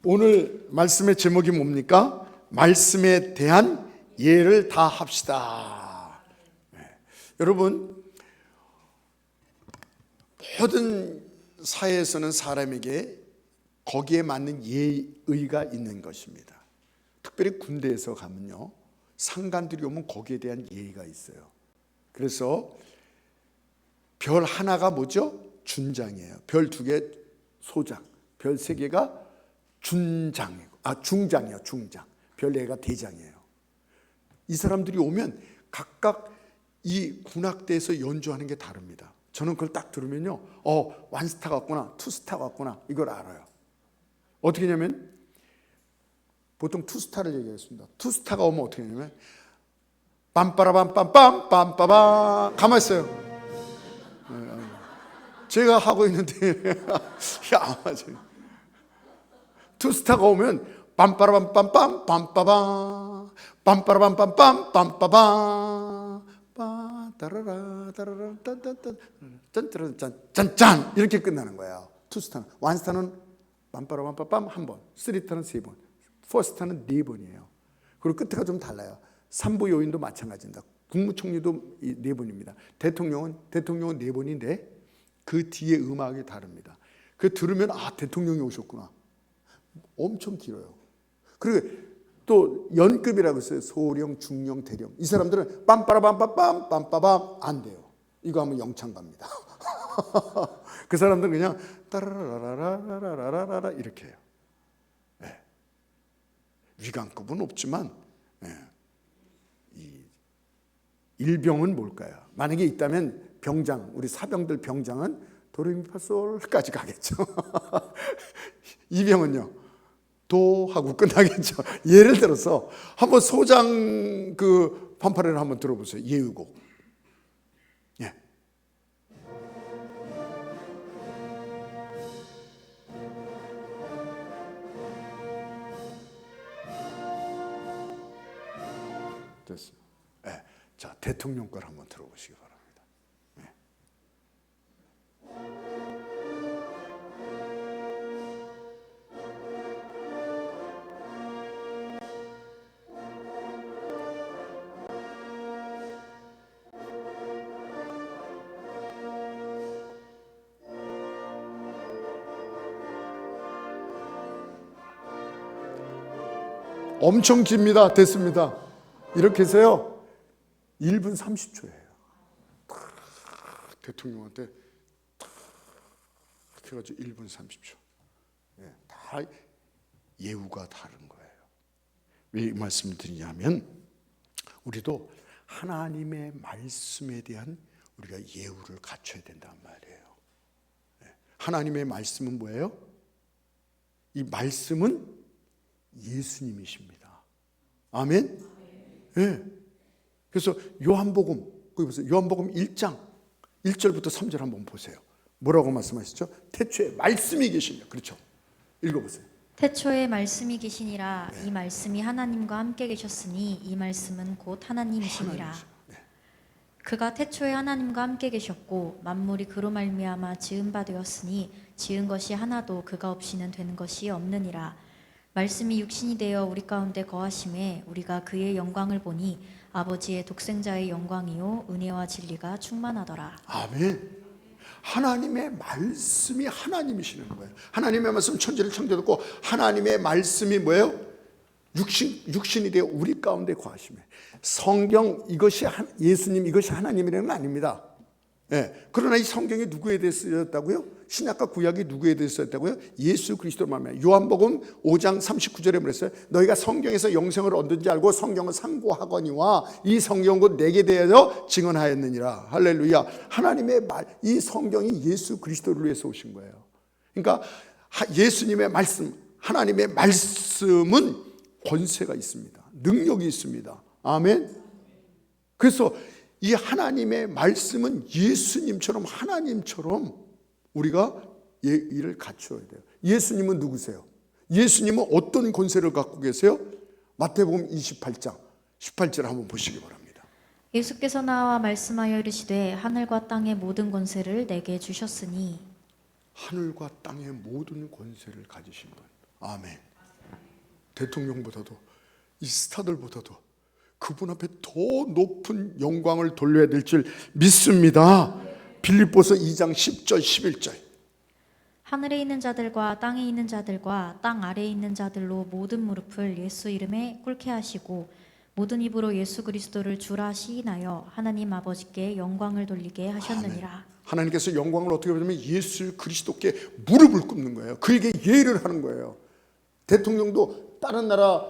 오늘 말씀의 제목이 뭡니까? 말씀에 대한 예를 다 합시다. 여러분, 모든 사회에서는 사람에게 거기에 맞는 예의가 있는 것입니다. 특별히 군대에서 가면요, 상관들이 오면 거기에 대한 예의가 있어요. 그래서 별 하나가 뭐죠? 준장이에요. 별 2개 소장, 별 3개가 중장이에요. 중장. 별 4개가 대장이에요. 이 사람들이 오면 각각 이 군악대에서 연주하는 게 다릅니다. 저는 그걸 딱 들으면요, 원스타 같구나, 투스타 같구나, 이걸 알아요. 어떻게 하냐면 보통 투스타를 얘기하겠습니다. 투스타가 오면 어떻게 하냐면 빰빠라밤빰빰 빰빠밤. 가만히 있어요. 제가 하고 있는데 투스타가 오면 빰빠라밤빰빰 빰빠밤 빰빠라밤빰빰 빰빠밤 빠따라라 따라라 딴딴딴 짠짠짠짠 이렇게 끝나는 거예요. 투스타는. 완스타는 빰빠라밤빰빰 한 번, 쓰리타는 3번, 포스타는 4번이에요. 그리고 끝에가 좀 달라요. 산부 요인도 마찬가지입니다. 국무총리도 4번입니다. 대통령은 4번인데 그 뒤에 음악이 다릅니다. 그 들으면 대통령이 오셨구나. 엄청 길어요. 그리고 또 연급이라고 있어요. 소령, 중령, 대령. 이 사람들은 빰빠라밤빰빰 빰빠밤 안 돼요. 이거 하면 영창 갑니다. 그 사람들은 그냥 따라라라라라라라라 이렇게 해요. 네. 위관급은 없지만 이 일병은 뭘까요? 만약에 있다면 병장, 우리 사병들 병장은 도레미파솔까지 가겠죠. 이병은요, 도 하고 끝나겠죠. 예를 들어서 한번 소장 그 판파레를 한번 들어보세요. 예우곡. 예. 됐어요. 예. 자, 대통령 걸 한번 들어보시기 바랍니다. 엄청 깁니다. 됐습니다. 이렇게 해서요 1분 30초예요. 대통령한테 해가지고 1분 30초. 다 예우가 다른 거예요. 왜 이 말씀을 드리냐면 우리도 하나님의 말씀에 대한 우리가 예우를 갖춰야 된단 말이에요. 하나님의 말씀은 뭐예요? 이 말씀은 예수님이십니다. 아멘? 네. 그래서 요한복음, 거기 보세요. 요한복음 1장 1절부터 3절 한번 보세요. 뭐라고 말씀하시죠? 태초에 말씀이 계시냐. 그렇죠. 읽어보세요. 태초에 말씀이 계시니라. 이 말씀이 하나님과 함께 계셨으니 이 말씀은 곧 하나님이시니라. 그가 태초에 하나님과 함께 계셨고 만물이 그로 말미암아 지은 바 되었으니 지은 것이 하나도 그가 없이는 되는 것이 없느니라. 말씀이 육신이 되어 우리 가운데 거하심에 우리가 그의 영광을 보니 아버지의 독생자의 영광이요 은혜와 진리가 충만하더라. 아멘. 하나님의 말씀이 하나님이시는 거예요. 하나님의 말씀 천지를 창조했고 하나님의 말씀이 뭐예요? 육신이 되어 우리 가운데 거하심에. 성경 이것이 예수님 이것이 하나님이라는 건 아닙니다. 그러나 이 성경이 누구에 대해서 쓰였다고요? 신약과 구약이 누구에 대해서 쓰였다고요? 예수 그리스도로 말미암아. 요한복음 5장 39절에 말했어요. 너희가 성경에서 영생을 얻은지 알고 성경을 상고하거니와 이 성경 곧 내게 대하여 증언하였느니라. 할렐루야. 하나님의 말, 이 성경이 예수 그리스도를 위해서 오신 거예요. 그러니까 예수님의 말씀, 하나님의 말씀은 권세가 있습니다. 능력이 있습니다. 아멘. 그래서 이 하나님의 말씀은 예수님처럼 하나님처럼 우리가 예의를 갖춰야 돼요. 예수님은 누구세요? 예수님은 어떤 권세를 갖고 계세요? 마태복음 28장 18절 한번 보시기 바랍니다. 예수께서 나와 말씀하여 이르시되 하늘과 땅의 모든 권세를 내게 주셨으니. 하늘과 땅의 모든 권세를 가지신 분. 아멘. 대통령보다도 이 스타들보다도 그분 앞에 더 높은 영광을 돌려야 될 줄 믿습니다. 빌립보서 2장 10절 11절. 하늘에 있는 자들과 땅에 있는 자들과 땅 아래에 있는 자들로 모든 무릎을 예수 이름에 꿇게 하시고 모든 입으로 예수 그리스도를 주라 시인하여 하나님 아버지께 영광을 돌리게 하셨느니라. 하나님께서 영광을 어떻게 보냐면 예수 그리스도께 무릎을 꿇는 거예요. 그에게 예를 하는 거예요. 대통령도 다른 나라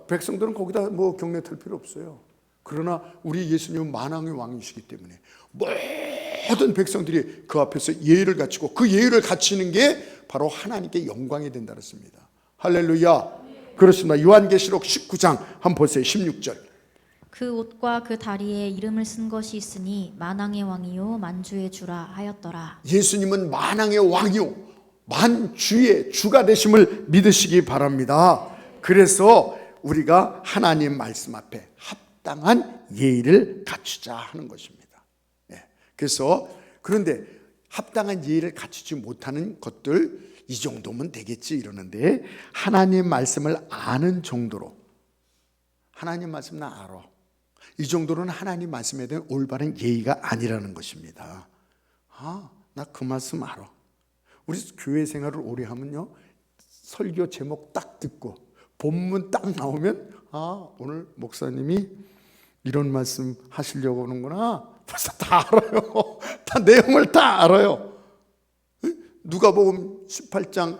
백성들은 거기다 뭐 경례 털 필요 없어요. 그러나 우리 예수님은 만왕의 왕이시기 때문에 모든 백성들이 그 앞에서 예의를 갖추고 그 예의를 갖추는 게 바로 하나님께 영광이 된다 그랬습니다. 할렐루야. 그렇습니다. 요한계시록 19장 한번 보세요. 16절. 그 옷과 그 다리에 이름을 쓴 것이 있으니 만왕의 왕이요 만주의 주라 하였더라. 예수님은 만왕의 왕이요 만주의 주가 되심을 믿으시기 바랍니다. 그래서 우리가 하나님 말씀 앞에 합당한 예의를 갖추자 하는 것입니다. 그래서 그런데 합당한 예의를 갖추지 못하는 것들 이 정도면 되겠지 이러는데 하나님 말씀을 아는 정도로 하나님 말씀 나 알아. 이 정도로는 하나님 말씀에 대한 올바른 예의가 아니라는 것입니다. 나 그 말씀 알아. 우리 교회 생활을 오래 하면요 설교 제목 딱 듣고 본문 딱 나오면 오늘 목사님이 이런 말씀 하시려고 하는구나 벌써 다 알아요. 다 내용을 다 알아요. 누가복음 18장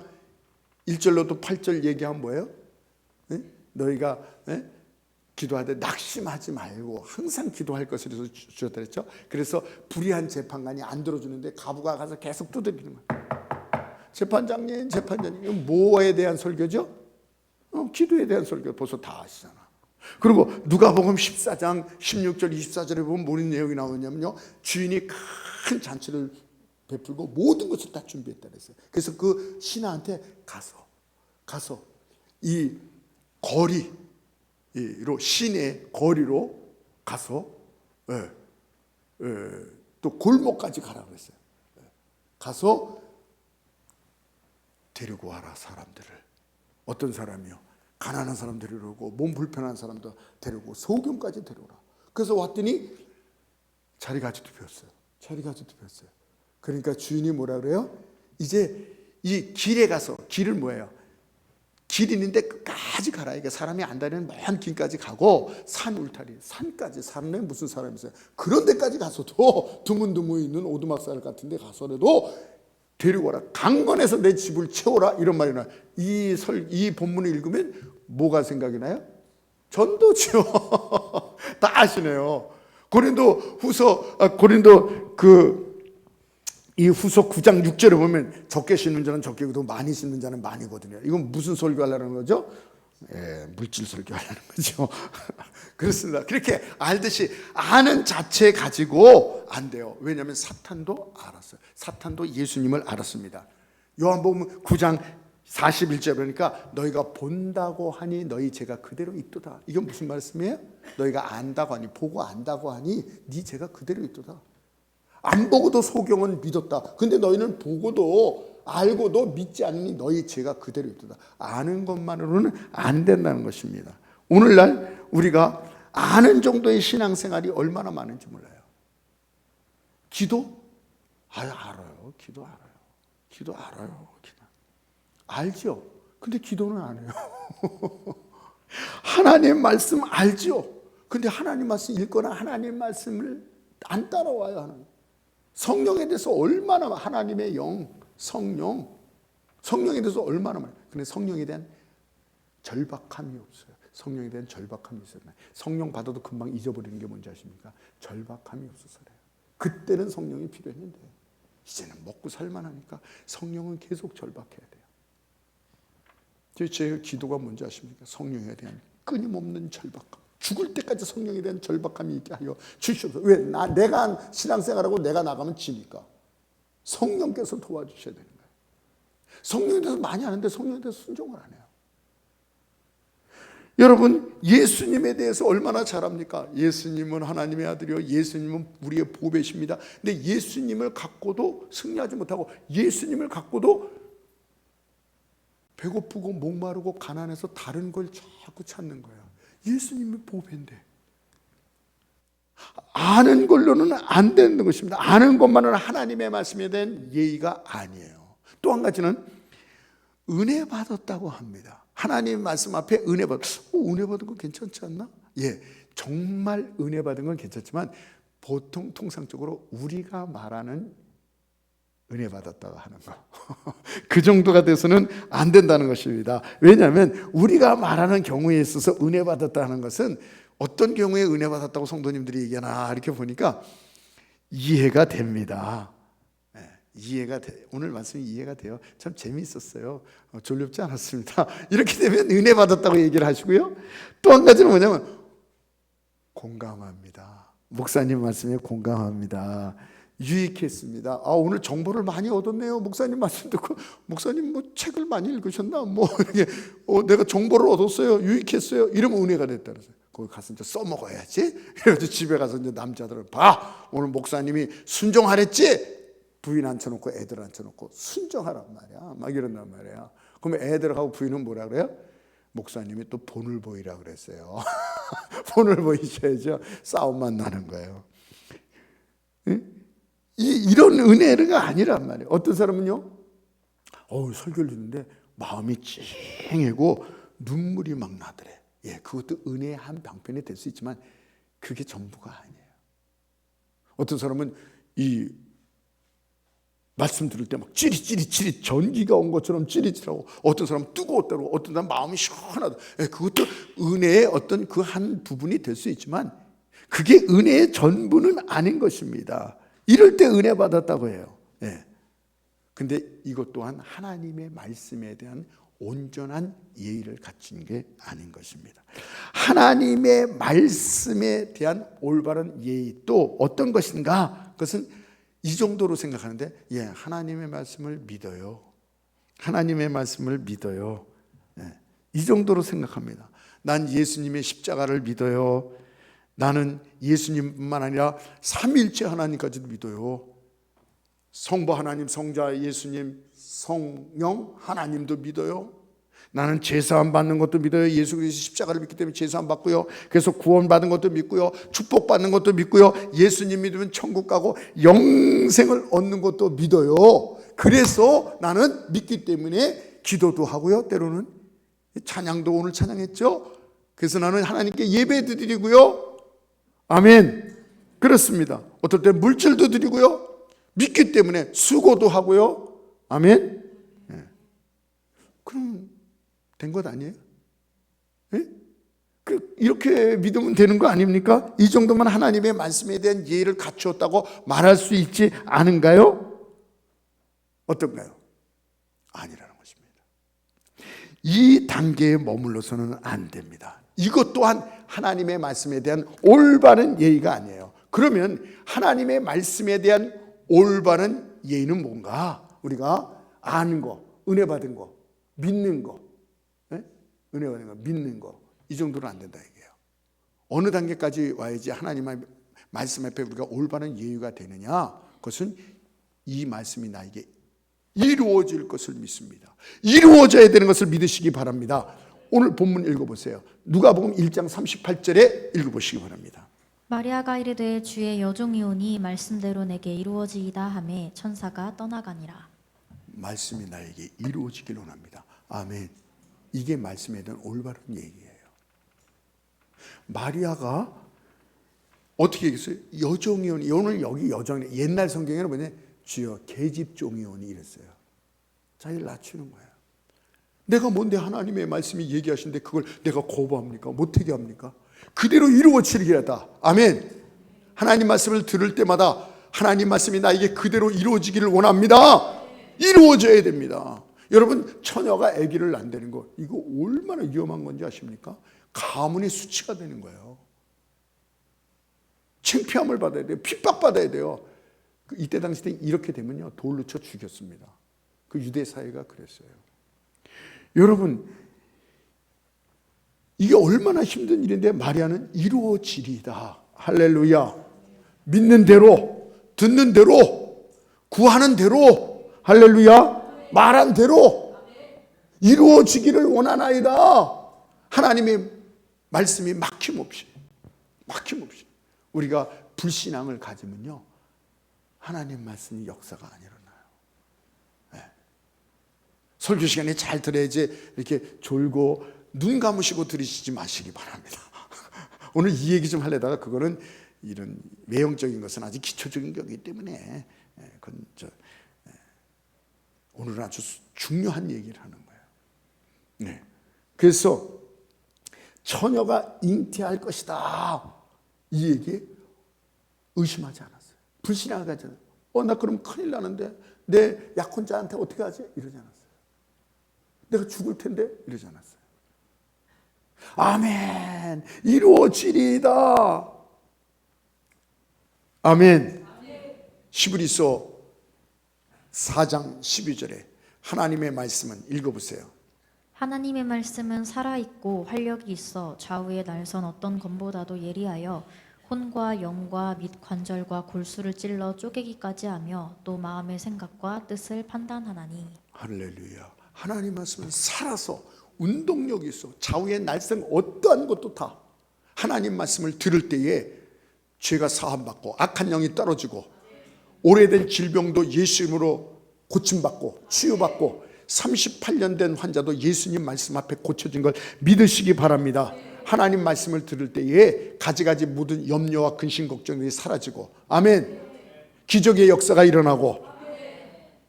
1절로도 8절 얘기하면 뭐예요? 너희가 기도하되 낙심하지 말고 항상 기도할 것을 주셨다 그랬죠. 그래서 불의한 재판관이 안 들어주는데 가부가 가서 계속 두드리는 거예요. 재판장님 이건 뭐에 대한 설교죠? 기도에 대한 설교 벌써 다 아시잖아. 그리고 누가복음 14장 16절 24절에 보면 무슨 내용이 나오냐면요 주인이 큰 잔치를 베풀고 모든 것을 다 준비했다 그랬어요. 그래서 그 신하한테 가서 이 거리로 시내 거리로 가서 또 골목까지 가라 그랬어요. 가서 데리고 와라 사람들을. 어떤 사람이요? 가난한 사람 데리고 몸 불편한 사람도 데리고 소경까지 데려오라. 그래서 왔더니 자리가 아직도 비었어요. 그러니까 주인이 뭐라 그래요? 이제 이 길에 가서 길을 뭐예요? 길 있는데 끝까지 가라. 이게 사람이 안 다니는 먼 길까지 가고 산 울타리 산까지 산에 무슨 사람이 있어요. 그런 데까지 가서도 드문드문 있는 오두막살 같은 데 가서라도 데리고 와라. 강건해서 내 집을 채워라. 이런 말이 나요. 이 본문을 읽으면 뭐가 생각이 나요? 전도죠. 다 아시네요. 고린도 후서 9장 6절에 보면 적게 심는 자는 적게 거두고 많이 심는 자는 많이거든요. 이건 무슨 설교하려는 거죠? 물질 설교하려는 거죠. 그렇습니다. 그렇게 알듯이 아는 자체 가지고 안 돼요. 왜냐하면 사탄도 알았어요. 사탄도 예수님을 알았습니다. 요한복음 9장 41절 그러니까 너희가 본다고 하니 너희 죄가 그대로 있도다. 이건 무슨 말씀이에요? 너희가 안다고 하니 보고 안다고 하니 네 죄가 그대로 있도다. 안 보고도 소경은 믿었다. 근데 너희는 보고도 알고도 믿지 않으니 너희 죄가 그대로 있도다. 아는 것만으로는 안 된다는 것입니다. 오늘날 우리가 아는 정도의 신앙생활이 얼마나 많은지 몰라요. 기도? 알아요. 기도 알아요. 알죠? 근데 기도는 안 해요. 하나님 말씀 알죠? 근데 하나님 말씀 읽거나 하나님 말씀을 안 따라와요. 하나님. 성령에 대해서 얼마나 하나님의 영, 성령에 대해서 얼마나 많아요. 근데 성령에 대한 절박함이 없어요. 성령에 대한 절박함이 있어요. 성령 받아도 금방 잊어버리는 게 뭔지 아십니까? 절박함이 없어서 그래요. 그때는 성령이 필요했는데 이제는 먹고 살만하니까 성령은 계속 절박해야 돼요. 제 기도가 뭔지 아십니까? 성령에 대한 끊임없는 절박함. 죽을 때까지 성령에 대한 절박함이 있게 하여 주시옵소서. 왜? 내가 신앙생활하고 내가 나가면 지니까. 성령께서 도와주셔야 되는 거예요. 성령에 대해서 많이 아는데 성령에 대해서 순종을 안 해요. 여러분 예수님에 대해서 얼마나 잘합니까? 예수님은 하나님의 아들이요 예수님은 우리의 보배십니다. 근데 예수님을 갖고도 승리하지 못하고 예수님을 갖고도 배고프고 목마르고 가난해서 다른 걸 자꾸 찾는 거예요. 예수님의 보배인데. 아는 걸로는 안 되는 것입니다. 아는 것만은 하나님의 말씀에 대한 예의가 아니에요. 또 한 가지는 은혜 받았다고 합니다. 하나님 말씀 앞에 은혜 받은 건 괜찮지 않나? 예, 정말 은혜 받은 건 괜찮지만 보통 통상적으로 우리가 말하는 은혜 받았다고 하는 거 그 정도가 돼서는 안 된다는 것입니다. 왜냐하면 우리가 말하는 경우에 있어서 은혜 받았다는 것은 어떤 경우에 은혜 받았다고 성도님들이 얘기하나 이렇게 보니까 이해가 됩니다. 이해가 돼. 오늘 말씀이 이해가 돼요. 참 재미있었어요. 졸렵지 않았습니다. 이렇게 되면 은혜 받았다고 얘기를 하시고요. 또 한 가지는 뭐냐면 공감합니다. 목사님 말씀에 공감합니다. 유익했습니다. 오늘 정보를 많이 얻었네요. 목사님 말씀 듣고 목사님 뭐 책을 많이 읽으셨나? 뭐 이렇게 내가 정보를 얻었어요. 유익했어요. 이러면 은혜가 됐다 그래서 거기 가서 이제 써먹어야지. 그래서 집에 가서 이제 남자들을 봐. 오늘 목사님이 순종하랬지. 부인 앉혀놓고 애들 앉혀놓고 순종하란 말이야. 막 이런단 말이야. 그러면 애들하고 부인은 뭐라 그래요? 목사님이 또 본을 보이라 그랬어요. 본을 보이셔야죠. 싸움만 나는 거예요. 응? 이런 은혜가 아니란 말이에요. 어떤 사람은요, 설교를 듣는데 마음이 찡하고 눈물이 막 나더래. 예, 그것도 은혜의 한 방편이 될 수 있지만 그게 전부가 아니에요. 어떤 사람은 이 말씀 들을 때 막 찌릿 전기가 온 것처럼 찌릿하고, 어떤 사람은 뜨거웠다고, 어떤 사람은 마음이 시원하다. 예, 그것도 은혜의 어떤 그 한 부분이 될 수 있지만 그게 은혜의 전부는 아닌 것입니다. 이럴 때 은혜 받았다고 해요. 예. 근데 이것 또한 하나님의 말씀에 대한 온전한 예의를 갖춘 게 아닌 것입니다. 하나님의 말씀에 대한 올바른 예의 또 어떤 것인가? 그것은 이 정도로 생각하는데, 하나님의 말씀을 믿어요. 하나님의 말씀을 믿어요. 이 정도로 생각합니다. 난 예수님의 십자가를 믿어요. 나는 예수님뿐만 아니라 삼위일체 하나님까지도 믿어요. 성부 하나님, 성자 예수님, 성령 하나님도 믿어요. 나는 제사함 받는 것도 믿어요. 예수 그리스도 십자가를 믿기 때문에 제사함 받고요. 그래서 구원받은 것도 믿고요. 축복받는 것도 믿고요. 예수님 믿으면 천국 가고 영생을 얻는 것도 믿어요. 그래서 나는 믿기 때문에 기도도 하고요. 때로는 찬양도 오늘 찬양했죠. 그래서 나는 하나님께 예배도 드리고요. 아멘. 그렇습니다. 어떨 때 물질도 드리고요. 믿기 때문에 수고도 하고요. 아멘. 그럼 된 것 아니에요? 이렇게 믿으면 되는 거 아닙니까? 이 정도면 하나님의 말씀에 대한 예의를 갖추었다고 말할 수 있지 않은가요? 어떤가요? 아니라는 것입니다. 이 단계에 머물러서는 안 됩니다. 이것 또한 하나님의 말씀에 대한 올바른 예의가 아니에요. 그러면 하나님의 말씀에 대한 올바른 예의는 뭔가? 우리가 아는 거, 은혜 받은 거, 믿는 거, 은혜 받은 거, 믿는 거, 이 정도는 안 된다 이게요. 어느 단계까지 와야지 하나님의 말씀 앞에 우리가 올바른 예의가 되느냐? 그것은 이 말씀이 나에게 이루어질 것을 믿습니다. 이루어져야 되는 것을 믿으시기 바랍니다. 오늘 본문 읽어보세요. 누가복음 1장 38절에 읽어보시기 바랍니다. 마리아가 이르되 주의 여종이오니 말씀대로 내게 이루어지이다 하매 천사가 떠나가니라. 말씀이 나에게 이루어지길 원합니다. 아멘. 이게 말씀에 대한 올바른 얘기예요. 마리아가 어떻게 얘기했어요? 여종이오니. 오늘 여기 여종이, 옛날 성경에는 뭐냐? 주여 계집종이오니 이랬어요. 자기를 낮추는 거예요. 내가 뭔데 하나님의 말씀이 얘기하시는데 그걸 내가 거부합니까? 못하게 합니까? 그대로 이루어지게 하다. 아멘. 하나님 말씀을 들을 때마다 하나님 말씀이 나에게 그대로 이루어지기를 원합니다. 이루어져야 됩니다. 여러분, 처녀가 아기를 낳는 거, 이거 얼마나 위험한 건지 아십니까? 가문의 수치가 되는 거예요. 창피함을 받아야 돼요. 핍박받아야 돼요. 이때 당시 때 이렇게 되면요, 돌로 쳐 죽였습니다. 그 유대 사회가 그랬어요. 여러분, 이게 얼마나 힘든 일인데 마리아는 이루어지리이다. 할렐루야. 믿는 대로, 듣는 대로, 구하는 대로, 할렐루야. 말한 대로 이루어지기를 원하나이다. 하나님의 말씀이 막힘없이 우리가 불신앙을 가지면요, 하나님 말씀이 역사가 안 일어나요. 네. 설교 시간에 잘 들어야지 이렇게 졸고 눈 감으시고 들으시지 마시기 바랍니다. 오늘 이 얘기 좀 하려다가 그거는 이런 외형적인 것은 아직 기초적인 거기 때문에 그건 오늘은 아주 중요한 얘기를 하는 거예요. 네. 그래서 처녀가 잉태할 것이다, 이 얘기에 의심하지 않았어요. 불신앙을 가지 않았어요. 나 그럼 큰일 나는데 내 약혼자한테 어떻게 하지? 이러지 않았어요. 내가 죽을 텐데? 이러지 않았어요. 아멘, 이루어지리이다. 아멘. 히브리서 4장 12절에 하나님의 말씀은 읽어보세요. 하나님의 말씀은 살아있고 활력이 있어 좌우에 날선 어떤 검보다도 예리하여 혼과 영과 및 관절과 골수를 찔러 쪼개기까지 하며 또 마음의 생각과 뜻을 판단하나니. 할렐루야. 하나님 말씀은 살아서 운동력이 있어. 좌우에 날선 어떠한 것도 다 하나님 말씀을 들을 때에 죄가 사함받고 악한 영이 떨어지고 오래된 질병도 예수 이름으로 고침받고 치유받고 38년 된 환자도 예수님 말씀 앞에 고쳐진 걸 믿으시기 바랍니다. 하나님 말씀을 들을 때에 가지가지 묻은 염려와 근심 걱정이 사라지고, 아멘, 기적의 역사가 일어나고.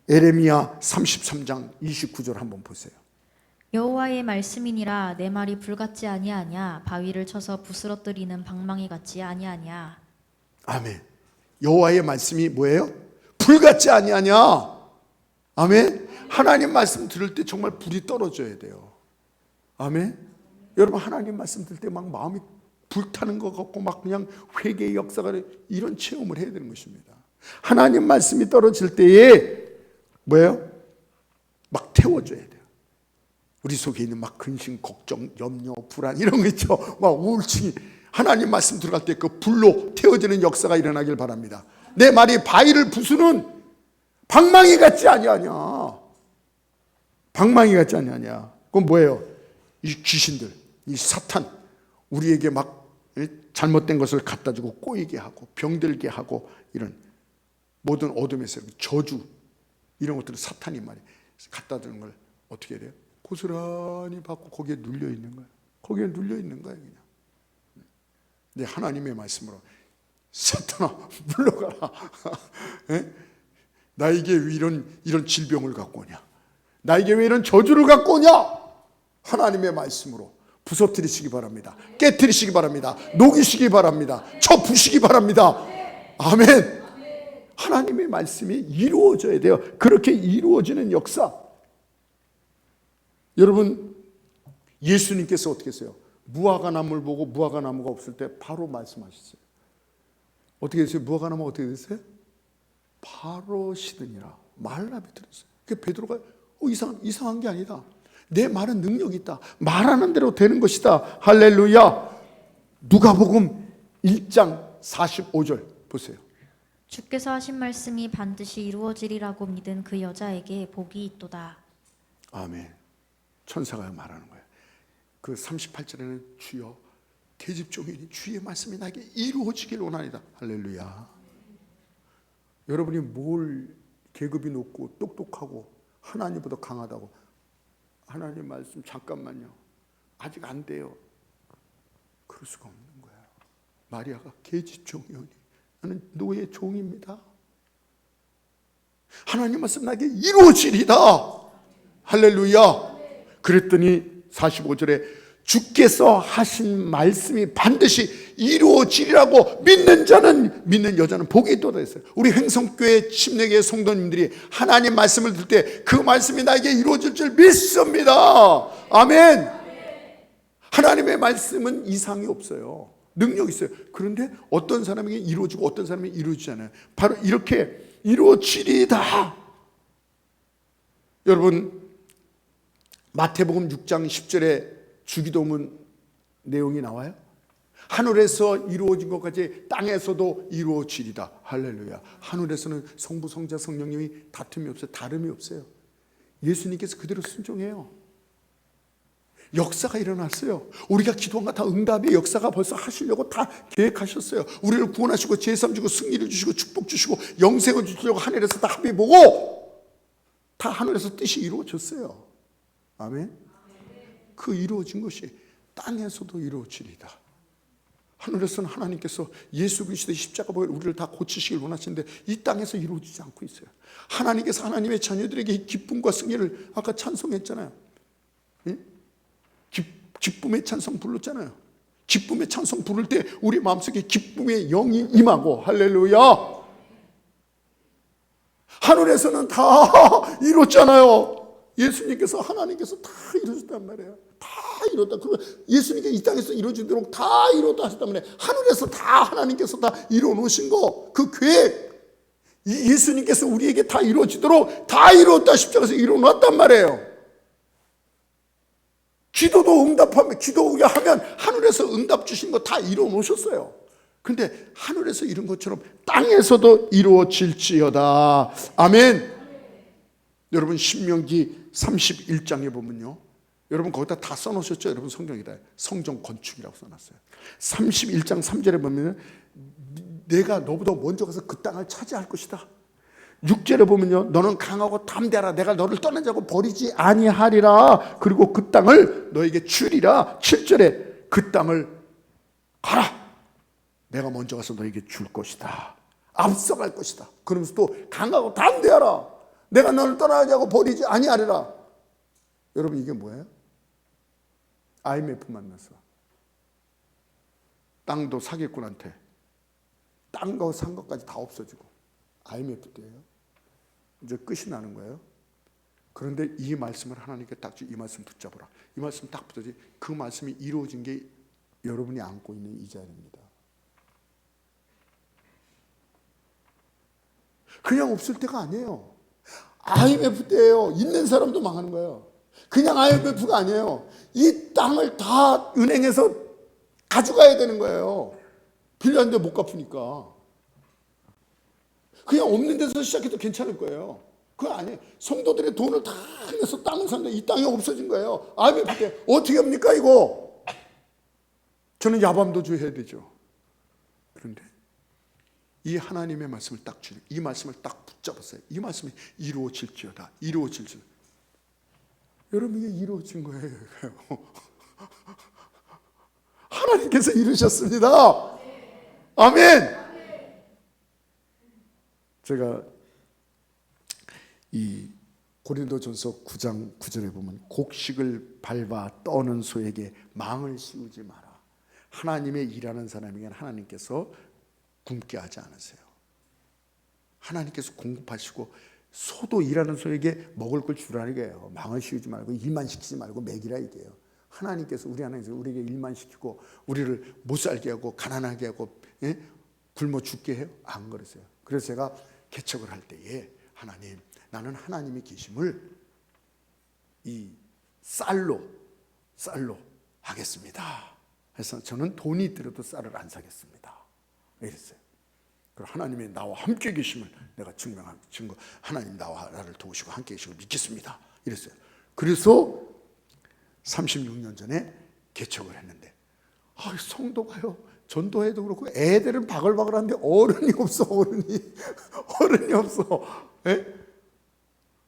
에레미야 33장 29절 한번 보세요. 여호와의 말씀이니라 내 말이 불같지 아니하냐 바위를 쳐서 부스러뜨리는 방망이 같지 아니하냐. 아멘. 여호와의 말씀이 뭐예요? 불같지 아니하냐. 아멘. 하나님 말씀 들을 때 정말 불이 떨어져야 돼요. 아멘. 여러분, 하나님 말씀 들을 때 막 마음이 불타는 것 같고 막 그냥 회개의 역사가, 이런 체험을 해야 되는 것입니다. 하나님 말씀이 떨어질 때에 뭐예요? 막 태워줘야 돼요. 우리 속에 있는 막 근심, 걱정, 염려, 불안 이런 거 있죠. 막 우울증이 하나님 말씀 들어갈 때 그 불로 태워지는 역사가 일어나길 바랍니다. 내 말이 바위를 부수는 방망이 같지 아니하냐. 방망이 같지 아니하냐. 그건 뭐예요? 이 귀신들, 이 사탄, 우리에게 막 잘못된 것을 갖다 주고 꼬이게 하고 병들게 하고 이런 모든 어둠에서 저주 이런 것들을 사탄이 말이에요. 갖다 주는 걸 어떻게 해야 돼요? 고스란히 받고 거기에 눌려 있는 거예요. 거기에 눌려 있는 거예요, 그냥. 네, 하나님의 말씀으로 사탄아 물러가라. 나에게 왜 이런 질병을 갖고 오냐? 나에게 왜 이런 저주를 갖고 오냐? 하나님의 말씀으로 부서뜨리시기 바랍니다. 깨뜨리시기 바랍니다. 녹이시기 바랍니다. 쳐부시기 바랍니다. 아멘. 하나님의 말씀이 이루어져야 돼요. 그렇게 이루어지는 역사. 여러분, 예수님께서 어떻게 했어요? 무화과나무를 보고 무화과나무가 없을 때 바로 말씀하셨어요. 어떻게 됐어요? 무화과나무가 어떻게 됐어요? 바로 시드니라. 말라 비틀었어요. 그 베드로가 이상한 게 아니다. 내 말은 능력이 있다. 말하는 대로 되는 것이다. 할렐루야. 누가복음 1장 45절 보세요. 주께서 하신 말씀이 반드시 이루어지리라고 믿은 그 여자에게 복이 있도다. 아멘. 천사가 말하는 거예요. 그 38절에는 주여 계집종이니 주의 말씀이 나에게 이루어지길 원하니다. 할렐루야. 여러분이 뭘 계급이 높고 똑똑하고 하나님보다 강하다고, 하나님 말씀 잠깐만요, 아직 안 돼요, 그럴 수가 없는 거예요. 마리아가 계집종이오니 나는 노예 종입니다. 하나님 말씀 나에게 이루어지리다. 할렐루야. 그랬더니 45절에 주께서 하신 말씀이 반드시 이루어지리라고 믿는 여자는 복이 있도다 했어요. 우리 횡성교회 침례교회 성도님들이 하나님 말씀을 들을 때 그 말씀이 나에게 이루어질 줄 믿습니다. 아멘. 하나님의 말씀은 이상이 없어요. 능력이 있어요. 그런데 어떤 사람에게 이루어지고 어떤 사람에게 이루어지지 않아요. 바로 이렇게 이루어지리다. 여러분, 마태복음 6장 10절에 주기도문 내용이 나와요. 하늘에서 이루어진 것까지 땅에서도 이루어지리다. 할렐루야. 하늘에서는 성부, 성자, 성령님이 다툼이 없어요. 다름이 없어요. 예수님께서 그대로 순종해요. 역사가 일어났어요. 우리가 기도한 거 다 응답의 역사가 벌써 하시려고 다 계획하셨어요. 우리를 구원하시고 제삼 주고 승리를 주시고 축복 주시고 영생을 주시려고 하늘에서 다 합의 보고 다 하늘에서 뜻이 이루어졌어요. 아멘. 그 이루어진 것이 땅에서도 이루어지리다. 하늘에서는 하나님께서 예수 그리스도의 십자가 보혈 우리를 다 고치시길 원하시는데 이 땅에서 이루어지지 않고 있어요. 하나님께서 하나님의 자녀들에게 이 기쁨과 승리를 아까 찬송했잖아요. 응? 기쁨의 찬송 불렀잖아요. 기쁨의 찬송 부를 때 우리 마음속에 기쁨의 영이 임하고 할렐루야. 하늘에서는 다 이뤘잖아요. 예수님께서 하나님께서 다 이루셨단 말이에요. 다 이뤘다. 예수님께서 이 땅에서 이루어지도록 다 이뤘다 하셨단 말이에요. 하늘에서 다 하나님께서 다 이뤄놓으신 거, 그 계획, 예수님께서 우리에게 다 이루어지도록 다 이뤘다 십자가에서 이뤄놨단 말이에요. 기도도 응답하면, 기도하면 하늘에서 응답 주신 거 다 이뤄놓으셨어요. 근데 하늘에서 이룬 것처럼 땅에서도 이루어질지어다. 아멘. 여러분 신명기 31장에 보면요, 여러분 거기다 다 써놓으셨죠? 여러분 성경에다 성전 건축이라고 써놨어요. 31장 3절에 보면 내가 너보다 먼저 가서 그 땅을 차지할 것이다. 6절에 보면요, 너는 강하고 담대하라. 내가 너를 떠난 자고 버리지 아니하리라. 그리고 그 땅을 너에게 주리라. 7절에 그 땅을 가라. 내가 먼저 가서 너에게 줄 것이다. 앞서갈 것이다. 그러면서 또 강하고 담대하라. 내가 너를 떠나지 않고 버리지 아니하리라. 여러분 이게 뭐예요? IMF 만나서 땅도 사기꾼한테 땅과 산 것까지 다 없어지고 IMF 때예요. 이제 끝이 나는 거예요. 그런데 이 말씀을 하나님께 딱 이 말씀 붙잡으라. 이 말씀 딱 붙잡지. 그 말씀이 이루어진 게 여러분이 안고 있는 이 자리입니다. 그냥 없을 때가 아니에요. IMF 때예요. 있는 사람도 망하는 거예요. 그냥 IMF가 아니에요. 이 땅을 다 은행에서 가져가야 되는 거예요. 빌렸는데 못 갚으니까. 그냥 없는 데서 시작해도 괜찮을 거예요. 그거 아니에요. 성도들의 돈을 다 내서 땅을 샀는데 이 땅이 없어진 거예요. IMF 때 어떻게 합니까 이거? 저는 야밤도주 해야 되죠. 그런데 이 하나님의 말씀을 딱 주니, 이 말씀을 딱 붙잡았어요. 이 말씀이 이루어질지어다. 이루어질지어다. 여러분 이게 이루어진 거예요. 하나님께서 이루셨습니다. 아멘. 제가 이 고린도전서 9장 9절에 보면 곡식을 밟아 떠는 소에게 망을 씌우지 마라. 하나님의 일하는 사람에게 하나님께서 굶게 하지 않으세요. 하나님께서 공급하시고 소도 일하는 소에게 먹을 걸 주라는 거예요. 망을 씌우지 말고 일만 시키지 말고 먹이라 이게요. 하나님께서 우리 하나님께서 우리에게 일만 시키고 우리를 못 살게 하고 가난하게 하고 굶어 죽게 해요? 안 그러세요. 그래서 제가 개척을 할 때에 하나님, 나는 하나님이 계심을 이 쌀로 하겠습니다. 그래서 저는 돈이 들어도 쌀을 안 사겠습니다. 이랬어요. 그리고 하나님이 나와 함께 계심을 내가 증거 하나님 나를 도우시고 함께 계시고 믿겠습니다. 이랬어요. 그래서 36년 전에 개척을 했는데 성도가요 전도해도 그렇고 애들은 바글바글한데 어른이 없어. 어른이 없어.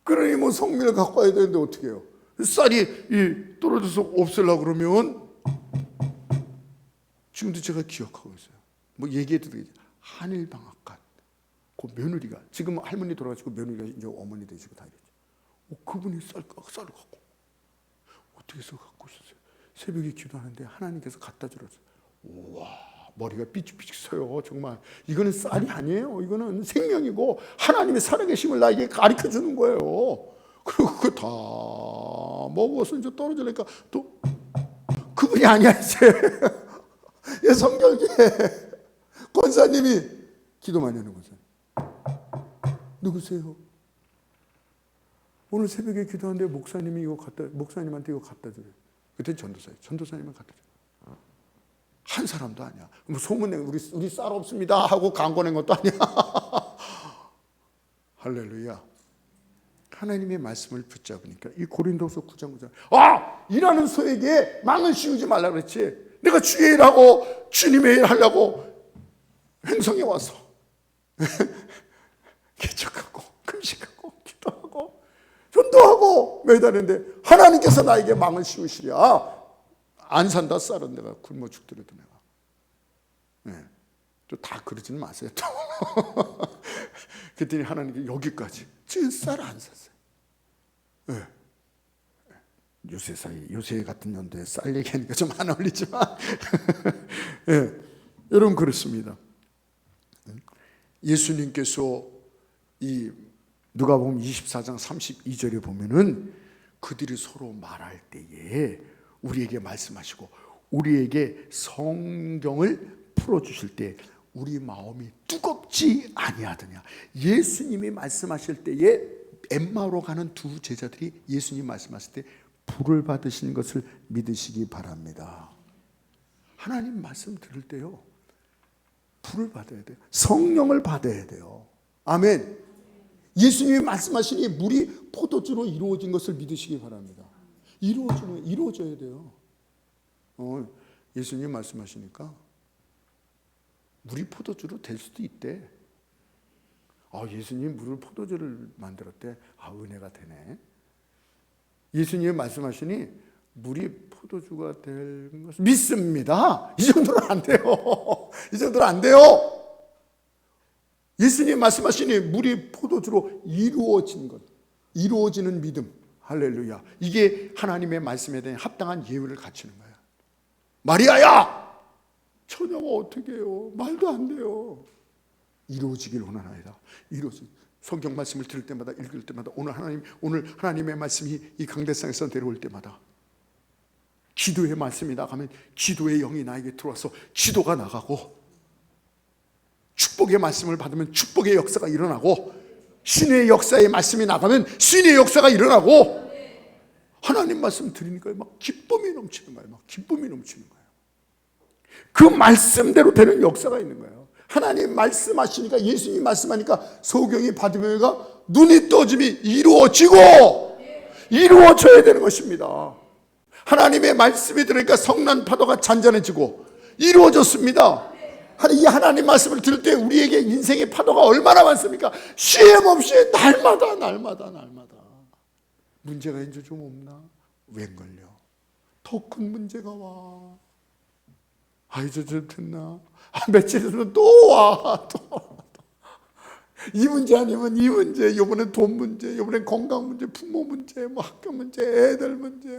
그러니 뭐 성민을 갖고 와야 되는데 어떻게 해요? 쌀이 떨어져서 없애려고 그러면 지금도 제가 기억하고 있어요. 뭐 얘기해도 되겠죠. 한일방앗간 그 며느리가 지금 할머니 돌아가시고 며느리가 이제 어머니 되시고 다 이랬죠. 그분이 쌀을 갖고 어떻게 해서 갖고 오셨어요? 새벽에 기도하는데 하나님께서 갖다 주셨어요. 우와, 머리가 삐죽삐죽 서요. 정말 이거는 쌀이 아니에요. 이거는 생명이고 하나님의 살아계심을 나에게 가르쳐 주는 거예요. 그리고 그거 다 먹어서 이제 떨어지니까 또 그분이 아니야 이제. 예, 성결교회 권사님이 기도 많이 하는 거죠. 누구세요? 오늘 새벽에 기도하는데 목사님한테 이거 갖다 줘요. 그때 전도사님만 갖다 줘요. 한 사람도 아니야. 뭐 소문내 우리 쌀 없습니다 하고 광고 낸 것도 아니야. 할렐루야. 하나님의 말씀을 붙잡으니까 이 고린도서 9장 9절 일하는 소에게 망을 씌우지 말라 그랬지. 내가 주의 일하고 주님의 일 하려고 행성에 와서 개척하고 금식하고 기도하고 전도하고 매달리는데 하나님께서 나에게 망을 씌우시랴. 안 산다 쌀은 내가 굶어 죽더라도 내가. 네. 또 다 그러지는 마세요. 또. 그랬더니 하나님께 여기까지 쌀 안 샀어요. 네. 요새 같은 연도에 쌀 얘기하니까 좀 안 어울리지만 네. 여러분 그렇습니다. 예수님께서 이 누가복음 24장 32절에 보면은 그들이 서로 말할 때에 우리에게 말씀하시고 우리에게 성경을 풀어주실 때 우리 마음이 뜨겁지 아니하더냐. 예수님이 말씀하실 때에 엠마오로 가는 두 제자들이 예수님 말씀하실 때 불을 받으시는 것을 믿으시기 바랍니다. 하나님 말씀 들을 때요 불을 받아야 돼요. 성령을 받아야 돼요. 아멘. 예수님이 말씀하시니 물이 포도주로 이루어진 것을 믿으시기 바랍니다. 이루어져야 돼요. 예수님 말씀하시니까 물이 포도주로 될 수도 있대. 예수님이 물을 포도주를 만들었대. 은혜가 되네. 예수님이 말씀하시니 물이 포도주가 될 것을 믿습니다. 이 정도는 안 돼요. 이 정도는 안 돼요. 예수님 말씀하시니 물이 포도주로 이루어진 것, 이루어지는 믿음. 할렐루야. 이게 하나님의 말씀에 대한 합당한 예우를 갖추는 거야. 마리아야! 처녀가 어떻게 해요? 말도 안 돼요. 이루어지길 원하나이다. 성경 말씀을 들을 때마다 읽을 때마다 오늘 하나님의 말씀이 이 강대상에서 내려올 때마다 기도의 말씀이 나가면 기도의 영이 나에게 들어와서 기도가 나가고 축복의 말씀을 받으면 축복의 역사가 일어나고 신의 역사의 말씀이 나가면 신의 역사가 일어나고 하나님 말씀 들으니까 막 기쁨이 넘치는 거예요. 막 기쁨이 넘치는 거예요. 그 말씀대로 되는 역사가 있는 거예요. 하나님 말씀하시니까 예수님 말씀하니까 소경이 바디메오가 눈이 떠짐이 이루어져야 되는 것입니다. 하나님의 말씀이 들으니까 성난 파도가 잔잔해지고 이루어졌습니다. 이 하나님 말씀을 들을 때 우리에게 인생의 파도가 얼마나 많습니까? 쉼 없이 날마다 문제가 이제 좀 없나? 웬걸요? 더 큰 문제가 와. 이제 좀 됐나? 며칠 있으면 또 와. 이 문제 아니면 이 문제, 이번엔 돈 문제, 이번엔 건강 문제, 부모 문제, 학교 문제, 애들 문제,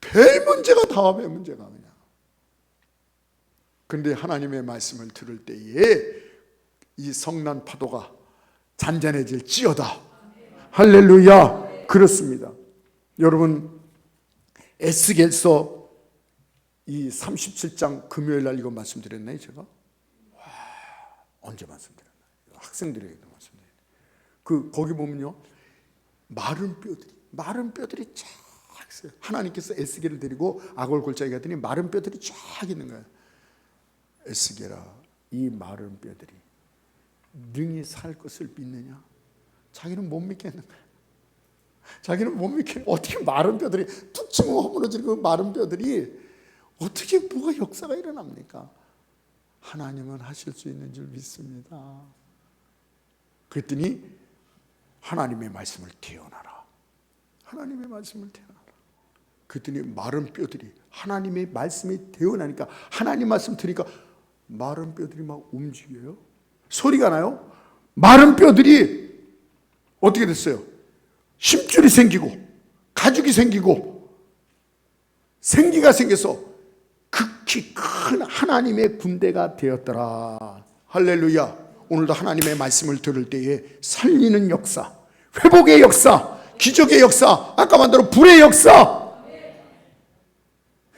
별 문제가 다음에 문제가 그냥. 그런데 하나님의 말씀을 들을 때에 이 성난 파도가 잔잔해질지어다. 할렐루야. 그렇습니다. 여러분 에스겔서 이 37장 금요일 날 이거 말씀드렸나요? 제가? 언제 말씀드렸나요? 학생들에게도 말씀드렸나요? 거기 보면요 마른 뼈들이 쫙 있어요. 하나님께서 에스겔을 데리고 아골 골짜기 갔더니 마른 뼈들이 쫙 있는 거예요. 에스겔아, 이 마른 뼈들이 능히 살 것을 믿느냐? 자기는 못 믿겠는 거예요. 자기는 못 믿겠는 거예요. 어떻게 마른 뼈들이 툭 치면 허물어지는 그 마른 뼈들이 어떻게 뭐가 역사가 일어납니까? 하나님은 하실 수 있는 줄 믿습니다. 그랬더니 하나님의 말씀을 태어나라. 하나님의 말씀을 태어나라. 그랬더니 마른 뼈들이 하나님의 말씀이 태어나니까 하나님 말씀 들으니까 마른 뼈들이 막 움직여요. 소리가 나요. 마른 뼈들이 어떻게 됐어요? 힘줄이 생기고 가죽이 생기고 생기가 생겨서 극히 큰 하나님의 군대가 되었더라. 할렐루야. 오늘도 하나님의 말씀을 들을 때에 살리는 역사, 회복의 역사, 기적의 역사, 아까 말대로 불의 역사,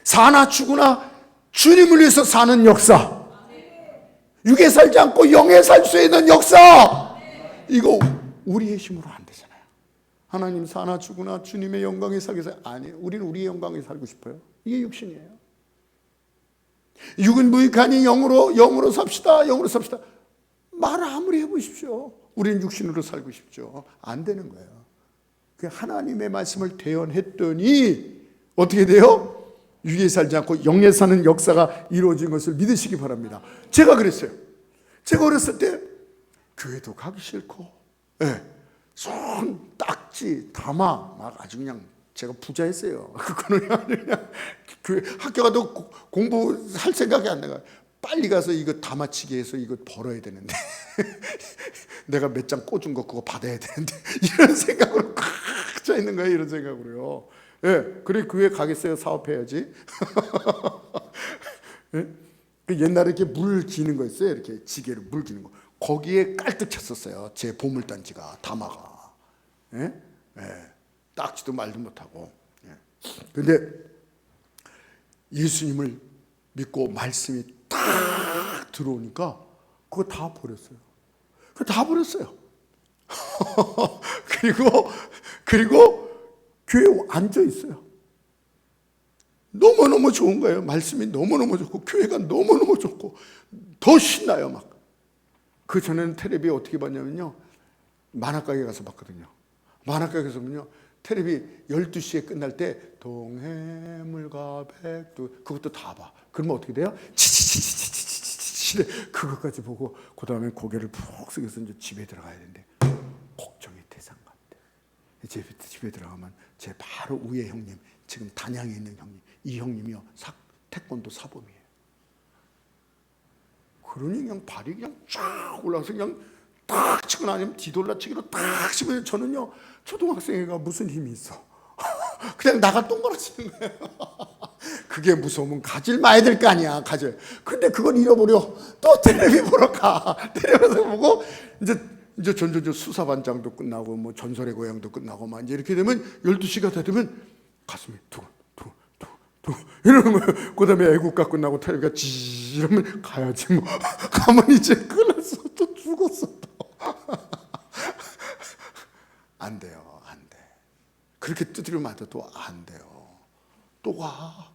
사나 죽으나 주님을 위해서 사는 역사, 육에 살지 않고 영에 살 수 있는 역사, 이거 우리의 힘으로 안 되잖아요. 하나님 사나 죽으나 주님의 영광에 살기 위해서 아니에요. 우리는 우리의 영광에 살고 싶어요. 이게 육신이에요. 육은 무익하니 영으로 삽시다. 영으로 삽시다. 말 아무리 해보십시오. 우리는 육신으로 살고 싶죠. 안 되는 거예요. 그 하나님의 말씀을 대언했더니 어떻게 돼요? 육에 살지 않고 영에 사는 역사가 이루어진 것을 믿으시기 바랍니다. 제가 그랬어요. 제가 어렸을 때 교회도 가기 싫고, 손, 딱지, 담아 막 아주 그냥 제가 부자였어요. 그거는 그냥 교회 학교 가도 공부할 생각이 안 나가. 빨리 가서 이거 담아치기 해서 이거 벌어야 되는데 내가 몇 장 꽂은 거 그거 받아야 되는데 이런 생각으로 꽉 차 있는 거예요. 이런 생각으로요. 그래 교회 가겠어요. 사업해야지. 그 옛날에 이렇게 물 기는 거 있어요. 이렇게 지게로 물 기는 거. 거기에 깔뜩 쳤었어요. 제 보물단지가 담아가. 딱지도 말도 못하고. 근데 예수님을 믿고 말씀이 딱 들어오니까 그거 다 버렸어요. 그거 다 버렸어요. 그리고 교회에 앉아 있어요. 너무너무 좋은 거예요. 말씀이 너무너무 좋고 교회가 너무너무 좋고 더 신나요. 막. 그 전에는 텔레비 어떻게 봤냐면요, 만화가게 가서 봤거든요. 만화가게 가서 보면요, 텔레비 12시에 끝날 때 동해물과 백두 그것도 다 봐. 그러면 어떻게 돼요? 치치치치치치치치 그것까지 보고 그 다음에 고개를 푹 숙여서 이제 집에 들어가야 되는데 걱정의 대상 같대. 집에 들어가면 제 바로 위에 형님, 지금 단양에 있는 형님, 이 형님이요 태권도 사범이에요. 그러니 그냥 발이 그냥 쫙 올라가서 그냥 딱 치고 나면 뒤돌라치기로 딱 치면 저는요 초등학생이가 무슨 힘이 있어. 그냥 나가 똥걸어치는 거예요. 그게 무서우면 가질 마야 될 거 아니야. 가질. 근데 그건 잃어버려. 또 텔레비 보러 가. 텔레비에서 보고 이제 전전전 수사반장도 끝나고 뭐 전설의 고향도 끝나고 막 이제 이렇게 되면 12시가 다 되면 가슴이 두근두근 이러는 거예요. 그 다음에 애국가 끝나고 텔레비가 지 이러면 가야지 뭐. 가만히 이제 끝났어. 또 죽었어. 안 돼요. 안 돼. 그렇게 두드려 맞아도 안 돼요. 또 와.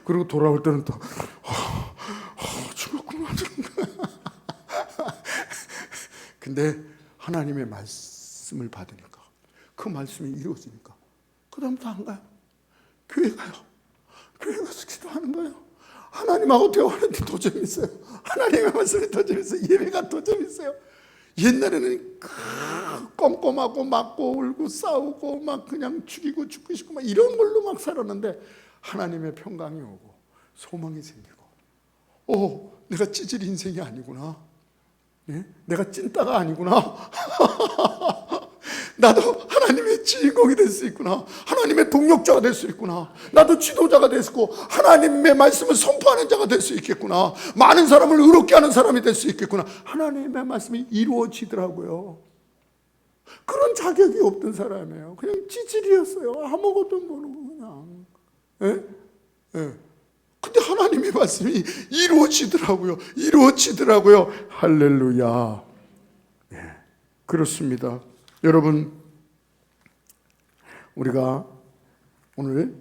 그리고 돌아올 때는 또 죽었구나. 근데 하나님의 말씀을 받으니까 그 말씀이 이루어지니까 그 다음부터 안 가요. 교회 가요. 교회 가서 기도하는 거예요. 하나님하고 대화하는 게 더 재밌어요. 하나님의 말씀이 더 재밌어요. 예배가 더 재밌어요. 옛날에는 껌껌하고 맞고 울고 싸우고 막 그냥 죽이고 죽고 싶고 막 이런 걸로 막 살았는데 하나님의 평강이 오고 소망이 생기고 내가 찌질 인생이 아니구나. 내가 찐따가 아니구나. 나도 하나님의 주인공이 될 수 있구나. 하나님의 동력자가 될 수 있구나. 나도 지도자가 될 수 있고 하나님의 말씀을 선포하는 자가 될 수 있겠구나. 많은 사람을 의롭게 하는 사람이 될 수 있겠구나. 하나님의 말씀이 이루어지더라고요. 그런 자격이 없던 사람이에요. 그냥 찌질이었어요. 아무것도 모르고 그냥. 근데 하나님의 말씀이 이루어지더라고요. 할렐루야. 그렇습니다. 여러분, 우리가 오늘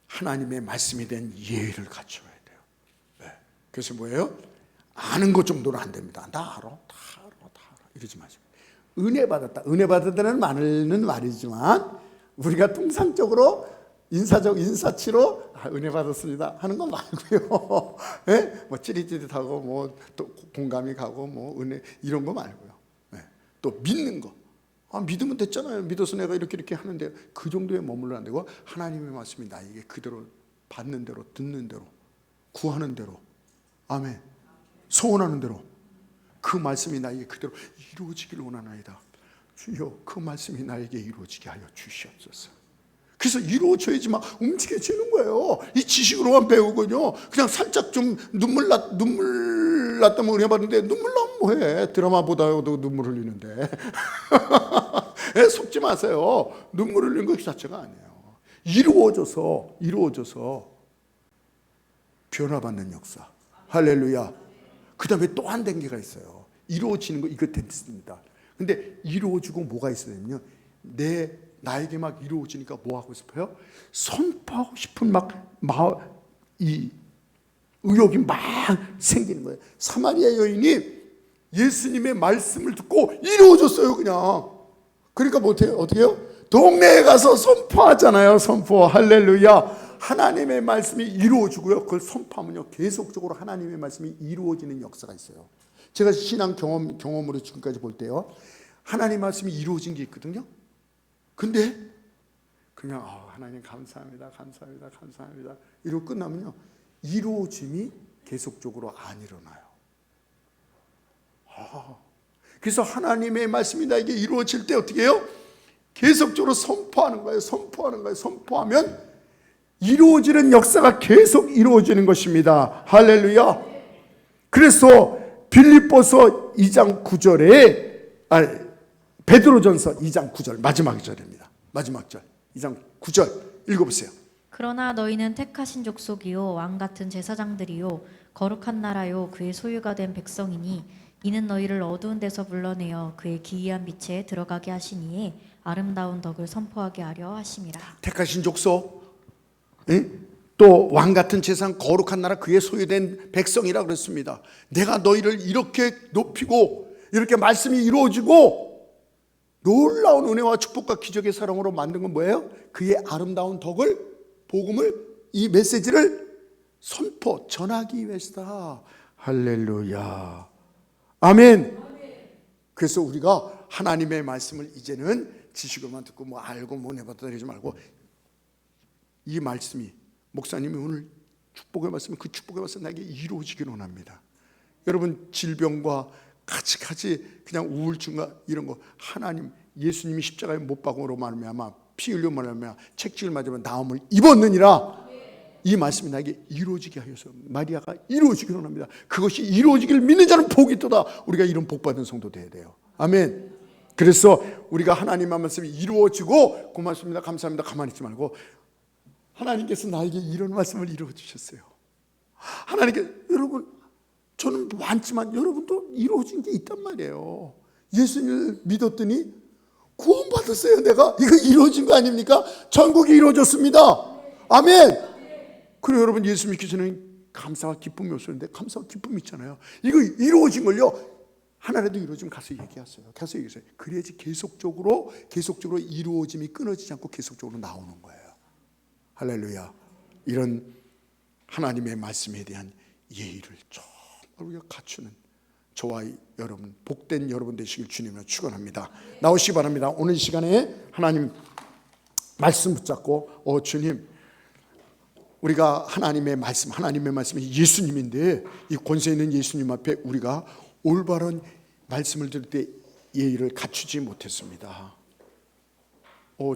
하나님의 말씀에 대한 예의를 갖춰야 돼요. 그래서 뭐예요? 아는 것 정도는 안 됩니다. 나 알아, 다 알아 이러지 마시고. 은혜 받았다는 말은 말이지만 우리가 통상적으로 인사치로 은혜 받았습니다 하는 거 말고요. 뭐 찌릿찌릿하고 뭐 또 공감이 가고 뭐 은혜 이런 거 말고요. 또 믿는 거. 믿으면 됐잖아요. 믿어서 내가 이렇게 하는데 그 정도에 머물러 안 되고 하나님의 말씀이 나에게 그대로 받는 대로 듣는 대로 구하는 대로 아멘 소원하는 대로 그 말씀이 나에게 그대로 이루어지기를 원하나이다. 주여 그 말씀이 나에게 이루어지게 하여 주시옵소서. 그래서 이루어져야지 막 움직여지는 거예요. 이 지식으로만 배우군요. 그냥 살짝 좀 눈물 났다면 은혜 받는데 눈물 나면 뭐해. 드라마 보다도 눈물 흘리는데. 속지 마세요. 눈물 흘리는 것 자체가 아니에요. 이루어져서 변화받는 역사. 할렐루야. 그 다음에 또 한 단계가 있어요. 이루어지는 거 이거 됐습니다. 근데 이루어지고 뭐가 있어야냐면요. 나에게 막 이루어지니까 뭐 하고 싶어요? 선포하고 싶은 이 의욕이 막 생기는 거예요. 사마리아 여인이 예수님의 말씀을 듣고 이루어졌어요. 그냥. 그러니까 어떻게 해요? 동네에 가서 선포하잖아요. 선포. 할렐루야. 하나님의 말씀이 이루어지고요. 그걸 선포하면요, 계속적으로 하나님의 말씀이 이루어지는 역사가 있어요. 제가 신앙 경험으로 지금까지 볼 때요, 하나님 말씀이 이루어진 게 있거든요. 근데 그냥 하나님 감사합니다, 감사합니다, 감사합니다 이러고 끝나면요, 이루어짐이 계속적으로 안 일어나요. 그래서 하나님의 말씀이 나에게 이루어질 때 어떻게 해요? 계속적으로 선포하는 거예요. 선포하는 거예요. 선포하면 이루어지는 역사가 계속 이루어지는 것입니다. 할렐루야. 그래서 빌립보서 2장 9절에 베드로전서 2장 9절 마지막 절입니다. 마지막 절 2장 9절 읽어보세요. 그러나 너희는 택하신 족속이요 왕 같은 제사장들이요 거룩한 나라요 그의 소유가 된 백성이니 이는 너희를 어두운 데서 불러내어 그의 기이한 빛에 들어가게 하시니에 아름다운 덕을 선포하게 하려 하심이라. 택하신 족속, 또 왕 같은 제사장, 거룩한 나라, 그의 소유된 백성이라 그랬습니다. 내가 너희를 이렇게 높이고 이렇게 말씀이 이루어지고 놀라운 은혜와 축복과 기적의 사랑으로 만든 건 뭐예요? 그의 아름다운 덕을, 복음을, 이 메시지를 선포, 전하기 위해서다. 할렐루야. 아멘. 그래서 우리가 하나님의 말씀을 이제는 지식으로만 듣고 뭐 알고 뭐 내봤다 이러지 말고, 이 말씀이, 목사님이 오늘 축복의 말씀, 그 축복의 말씀 나에게 이루어지기를 원합니다. 여러분, 질병과 가지 그냥 우울증과 이런 거, 하나님, 예수님이 십자가에 못 박음으로 말미암아 피 흘려 말미암아 책찍을 맞으면 나음을 입었느니라. 이 말씀이 나에게 이루어지게 하여서 마리아가 이루어지기를 원합니다. 그것이 이루어지기를 믿는 자는 복이 있도다. 우리가 이런 복받은 성도 돼야 돼요. 아멘. 그래서 우리가 하나님의 말씀이 이루어지고 고맙습니다, 감사합니다 가만히 있지 말고, 하나님께서 나에게 이런 말씀을 이루어 주셨어요. 하나님께, 여러분, 저는 많지만 여러분도 이루어진 게 있단 말이에요. 예수님을 믿었더니 구원받았어요. 내가 이거 이루어진 거 아닙니까? 전국이 이루어졌습니다. 아멘. 그리고 여러분, 예수 믿기 전에 감사와 기쁨이 없었는데 감사와 기쁨이 있잖아요. 이거 이루어진 걸요, 하나라도 이루어지면 가서 얘기하세요. 가서 얘기하세요. 그래야지 계속적으로 이루어짐이 끊어지지 않고 계속적으로 나오는 거예요. 할렐루야. 이런 하나님의 말씀에 대한 예의를 정말 우리가 갖추는 저와 여러분, 복된 여러분 되시길 주님으로 축원합니다. 나오시기 바랍니다. 오늘 이 시간에 하나님 말씀 붙잡고, 주님, 우리가 하나님의 말씀이 예수님인데, 이 권세 있는 예수님 앞에 우리가 올바른 말씀을 들을 때 예의를 갖추지 못했습니다.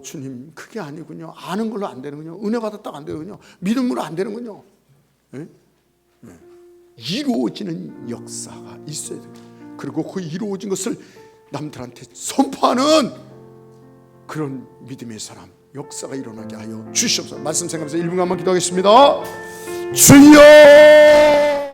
주님, 그게 아니군요. 아는 걸로 안 되는군요. 은혜 받았다고 안 되는군요. 믿음으로 안 되는군요. 네? 네. 이루어지는 역사가 있어야 돼요. 그리고 그 이루어진 것을 남들한테 선포하는 그런 믿음의 사람, 역사가 일어나게 하여 주시옵소서. 말씀 생각하면서 1분간만 기도하겠습니다. 주여!